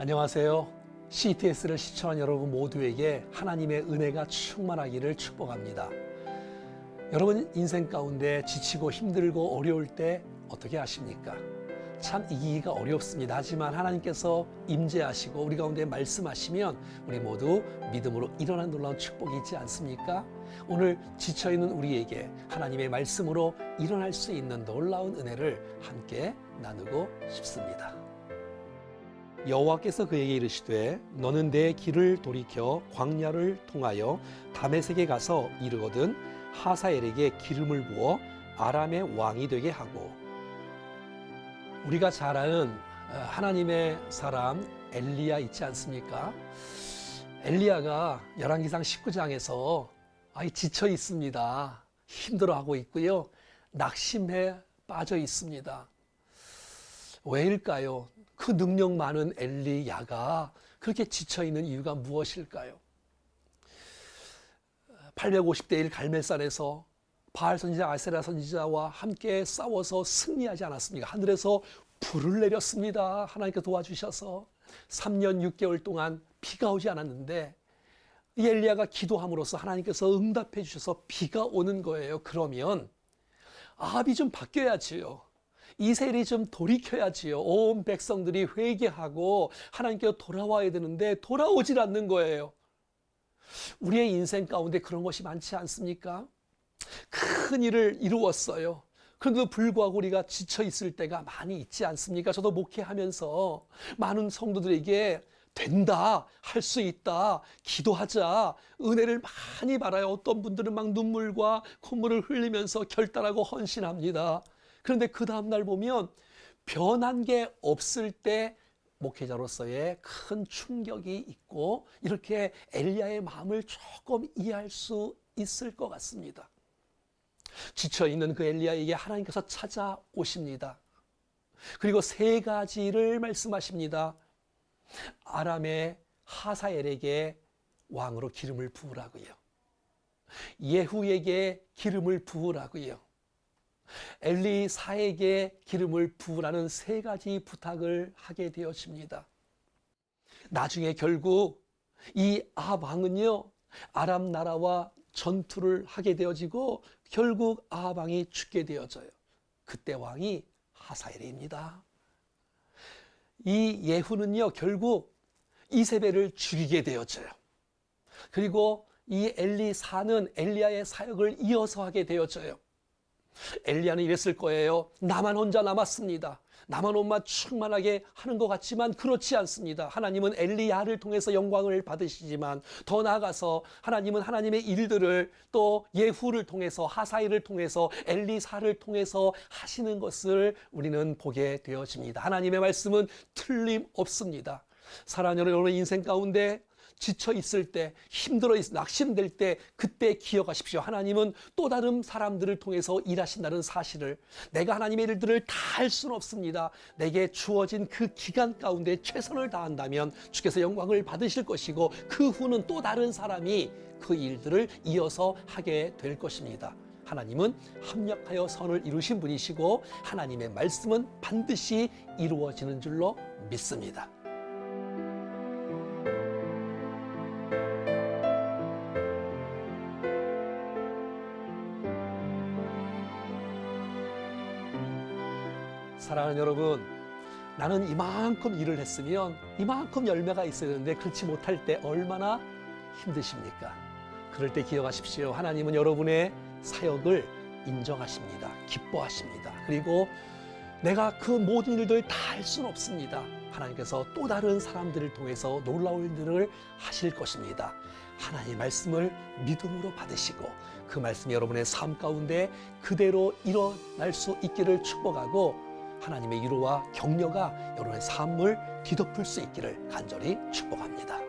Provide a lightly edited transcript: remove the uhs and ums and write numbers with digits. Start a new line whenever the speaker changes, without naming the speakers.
안녕하세요. CTS를 시청한 여러분 모두에게 하나님의 은혜가 충만하기를 축복합니다. 여러분 인생 가운데 지치고 힘들고 어려울 때 어떻게 하십니까? 참 이기기가 어렵습니다. 하지만 하나님께서 임재하시고 우리 가운데 말씀하시면 우리 모두 믿음으로 일어난 놀라운 축복이 있지 않습니까? 오늘 지쳐있는 우리에게 하나님의 말씀으로 일어날 수 있는 놀라운 은혜를 함께 나누고 싶습니다. 여호와께서 그에게 이르시되 너는 내 길을 돌이켜 광야를 통하여 다메섹에 가서 이르거든 하사엘에게 기름을 부어 아람의 왕이 되게 하고. 우리가 잘 아는 하나님의 사람 엘리야 있지 않습니까? 엘리야가 열왕기상 19장에서 지쳐 있습니다. 힘들어하고 있고요. 낙심해 빠져 있습니다. 왜일까요? 그 능력 많은 엘리야가 그렇게 지쳐있는 이유가 무엇일까요? 850대 1 갈멜산에서 바알 선지자 아세라 선지자와 함께 싸워서 승리하지 않았습니까? 하늘에서 불을 내렸습니다. 하나님께 도와주셔서 3년 6개월 동안 비가 오지 않았는데 이 엘리야가 기도함으로써 하나님께서 응답해 주셔서 비가 오는 거예요. 그러면 아합이 좀 바뀌어야지요. 이세벨이 좀 돌이켜야지요. 온 백성들이 회개하고 하나님께 돌아와야 되는데 돌아오질 않는 거예요. 우리의 인생 가운데 그런 것이 많지 않습니까? 큰 일을 이루었어요. 그런데도 불구하고 우리가 지쳐 있을 때가 많이 있지 않습니까? 저도 목회하면서 많은 성도들에게 된다, 할 수 있다, 기도하자, 은혜를 많이 받아요. 어떤 분들은 막 눈물과 콧물을 흘리면서 결단하고 헌신합니다. 그런데 그 다음날 보면 변한 게 없을 때 목회자로서의 큰 충격이 있고 이렇게 엘리야의 마음을 조금 이해할 수 있을 것 같습니다. 지쳐있는 그 엘리야에게 하나님께서 찾아오십니다. 그리고 세 가지를 말씀하십니다. 아람의 하사엘에게 왕으로 기름을 부으라고요. 예후에게 기름을 부으라고요. 엘리사에게 기름을 부으라는 세 가지 부탁을 하게 되었습니다. 나중에 결국 이 아합 왕은요, 아람 나라와 전투를 하게 되어지고 결국 아합 왕이 죽게 되어져요. 그때 왕이 하사엘입니다. 이 예후는요, 결국 이세벨을 죽이게 되어져요. 그리고 이 엘리사는 엘리야의 사역을 이어서 하게 되어져요. 엘리야는 이랬을 거예요. 나만 혼자 남았습니다. 나만 혼자 충만하게 하는 것 같지만 그렇지 않습니다. 하나님은 엘리야를 통해서 영광을 받으시지만 더 나아가서 하나님은 하나님의 일들을 또 예후를 통해서 하사엘을 통해서 엘리사를 통해서 하시는 것을 우리는 보게 되어집니다. 하나님의 말씀은 틀림없습니다. 사랑하는 여러분의 인생 가운데 지쳐 있을 때, 힘들어 낙심될 때 그때 기억하십시오. 하나님은 또 다른 사람들을 통해서 일하신다는 사실을. 내가 하나님의 일들을 다 할 수는 없습니다. 내게 주어진 그 기간 가운데 최선을 다한다면 주께서 영광을 받으실 것이고 그 후는 또 다른 사람이 그 일들을 이어서 하게 될 것입니다. 하나님은 합력하여 선을 이루신 분이시고 하나님의 말씀은 반드시 이루어지는 줄로 믿습니다. 사랑하는 여러분, 나는 이만큼 일을 했으면 이만큼 열매가 있어야 되는데 그렇지 못할 때 얼마나 힘드십니까? 그럴 때 기억하십시오. 하나님은 여러분의 사역을 인정하십니다. 기뻐하십니다. 그리고 내가 그 모든 일들을 다 할 수는 없습니다. 하나님께서 또 다른 사람들을 통해서 놀라운 일들을 하실 것입니다. 하나님의 말씀을 믿음으로 받으시고 그 말씀이 여러분의 삶 가운데 그대로 일어날 수 있기를 축복하고 하나님의 위로와 격려가 여러분의 삶을 뒤덮을 수 있기를 간절히 축복합니다.